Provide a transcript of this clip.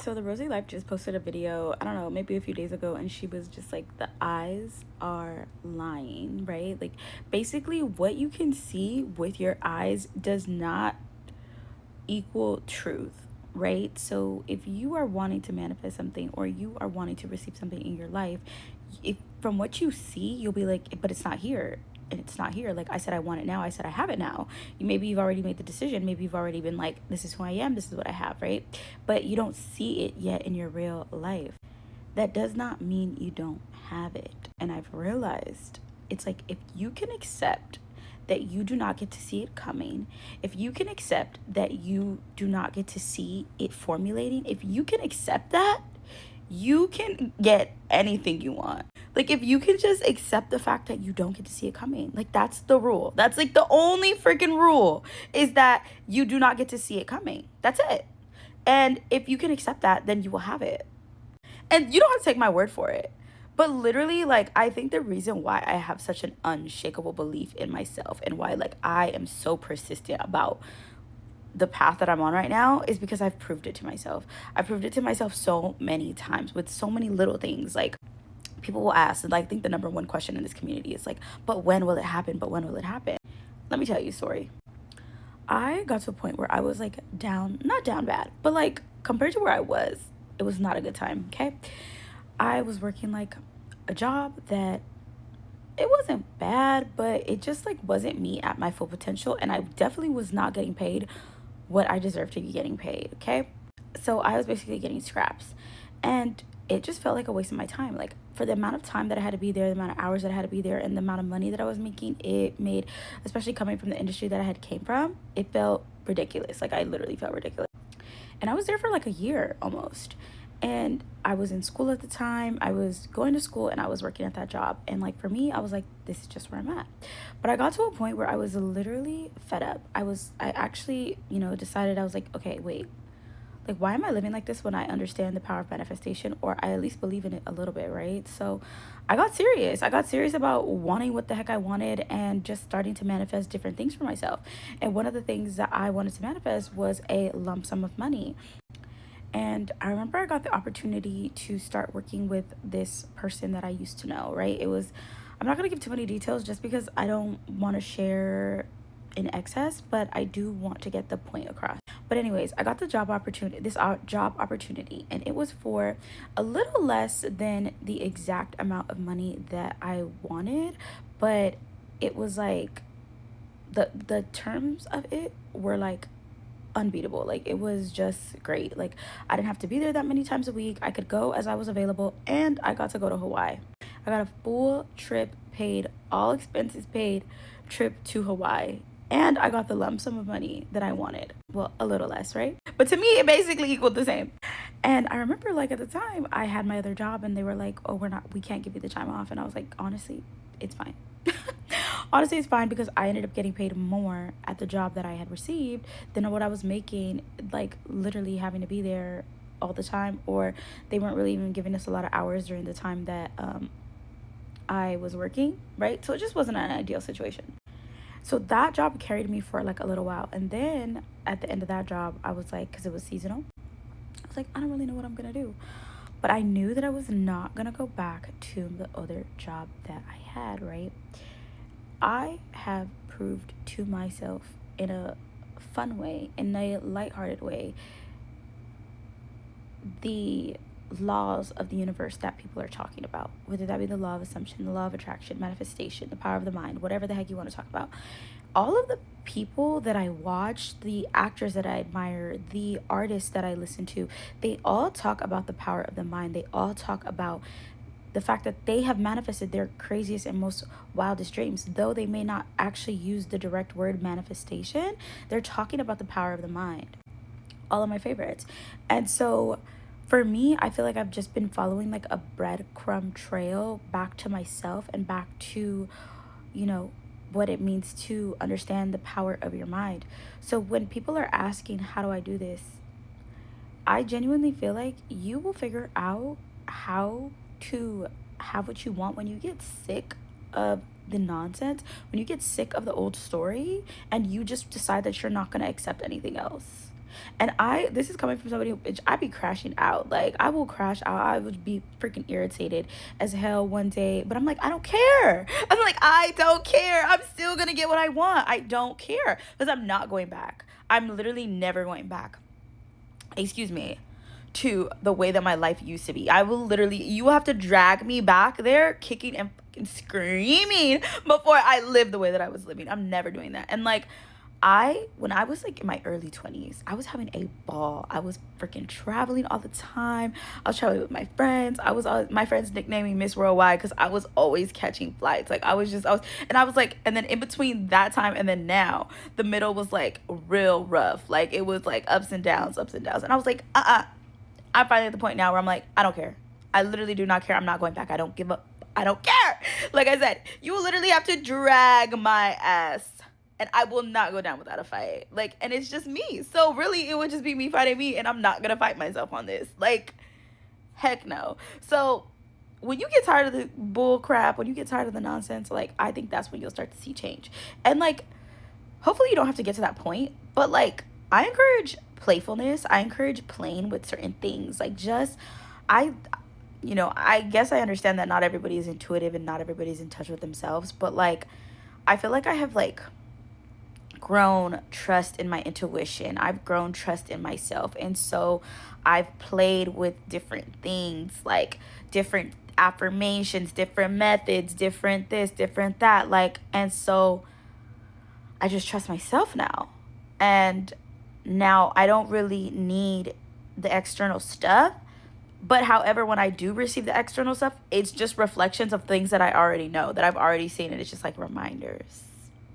So the Rosie Life just posted a video, I don't know, maybe a few days ago, and she was just like, the eyes are lying, right? Like, basically, what you can see with your eyes does not equal truth, right? So if you are wanting to manifest something or you are wanting to receive something in your life, if from what you see, you'll be like, but it's not here. And it's not here. Like I said, I want it now. I said I have it now. Maybe you've already made the decision. Maybe you've already been like, this is who I am. This is what I have, right? But you don't see it yet in your real life. That does not mean you don't have it. And I've realized it's like, if you can accept that you do not get to see it coming, if you can accept that you do not get to see it formulating, if you can accept that, you can get anything you want. Like, if you can just accept the fact that you don't get to see it coming, like, that's the rule. That's like the only freaking rule, is that you do not get to see it coming. That's it. And if you can accept that, then you will have it. And you don't have to take my word for it. But literally, like, I think the reason why I have such an unshakable belief in myself and why, like, I am so persistent about the path that I'm on right now is because I've proved it to myself. I've proved it to myself so many times with so many little things. Like, people will ask, and I think the number one question in this community is like, but when will it happen? But when will it happen? Let me tell you a story. I got to a point where I was like down, not down bad, but like compared to where I was, it was not a good time, okay? I was working like a job that it wasn't bad, but it just like wasn't me at my full potential, and I definitely was not getting paid what I deserved to be getting paid, okay? So I was basically getting scraps, and it just felt like a waste of my time. Like, for the amount of time that I had to be there, the amount of hours that I had to be there, and the amount of money that I was making, it made, especially coming from the industry that I had came from, it felt ridiculous. Like, I literally felt ridiculous. And I was there for like a year almost. And I was in school at the time. I was going to school and I was working at that job. And like, for me, I was like, this is just where I'm at. But I got to a point where I was literally fed up. I actually, decided, I was like, okay, wait. Like, why am I living like this when I understand the power of manifestation, or I at least believe in it a little bit, right? So I got serious. I got serious about wanting what the heck I wanted and just starting to manifest different things for myself. And one of the things that I wanted to manifest was a lump sum of money. And I remember I got the opportunity to start working with this person that I used to know, right? I'm not going to give too many details just because I don't want to share in excess, but I do want to get the point across. But anyways, I got the job opportunity, and it was for a little less than the exact amount of money that I wanted, but it was like the terms of it were like unbeatable. Like, it was just great. Like, I didn't have to be there that many times a week. I could go as I was available, and I got to go to Hawaii. I got a full trip paid, all expenses paid trip to Hawaii. And I got the lump sum of money that I wanted. Well, a little less, right? But to me, it basically equaled the same. And I remember, like, at the time, I had my other job, and they were like, oh, we can't give you the time off. And I was like, honestly, it's fine. Honestly, it's fine, because I ended up getting paid more at the job that I had received than what I was making, like, literally having to be there all the time, or they weren't really even giving us a lot of hours during the time that I was working, right? So it just wasn't an ideal situation. So that job carried me for like a little while. And then at the end of that job, I was like, because it was seasonal, I was like, I don't really know what I'm going to do. But I knew that I was not going to go back to the other job that I had, right? I have proved to myself in a fun way, in a lighthearted way, the laws of the universe that people are talking about, whether that be the law of assumption, the law of attraction, manifestation, the power of the mind, whatever the heck you want to talk about. All of the people that I watch, the actors that I admire, the artists that I listen to, they all talk about the power of the mind. They all talk about the fact that they have manifested their craziest and most wildest dreams. Though they may not actually use the direct word manifestation, they're talking about the power of the mind. All of my favorites. And so for me, I feel like I've just been following like a breadcrumb trail back to myself and back to, what it means to understand the power of your mind. So when people are asking, how do I do this? I genuinely feel like you will figure out how to have what you want when you get sick of the nonsense, when you get sick of the old story, and you just decide that you're not going to accept anything else. And this is coming from somebody who, bitch, I be crashing out. Like, I will crash out. I would be freaking irritated as hell one day. But I'm like, I don't care. I'm like, I don't care. I'm still going to get what I want. I don't care. Because I'm not going back. I'm literally never going back. Excuse me. To the way that my life used to be. I will literally, you have to drag me back there, kicking and fucking screaming before I live the way that I was living. I'm never doing that. And like, when I was like in my early 20s, I was having a ball. I was freaking traveling all the time. I was traveling with my friends. My friends nicknamed me Miss Worldwide because I was always catching flights. Like, I was like, and then in between that time and then now, the middle was like real rough. Like, it was like ups and downs. And I was like, I'm finally at the point now where I'm like, I don't care. I literally do not care. I'm not going back. I don't give up. I don't care. Like I said, you will literally have to drag my ass. And I will not go down without a fight. Like, and it's just me. So really, it would just be me fighting me. And I'm not going to fight myself on this. Like, heck no. So when you get tired of the bull crap, when you get tired of the nonsense, like, I think that's when you'll start to see change. And like, hopefully you don't have to get to that point. But like, I encourage playfulness. I encourage playing with certain things. Like, I guess I understand that not everybody is intuitive and not everybody's in touch with themselves. But like, I feel like I have like grown trust in my intuition. I've grown trust in myself. And so I've played with different things, like different affirmations, different methods, different this, different that. Like, and so I just trust myself now. And now I don't really need the external stuff. But however, when I do receive the external stuff, it's just reflections of things that I already know, that I've already seen. And it's just like reminders.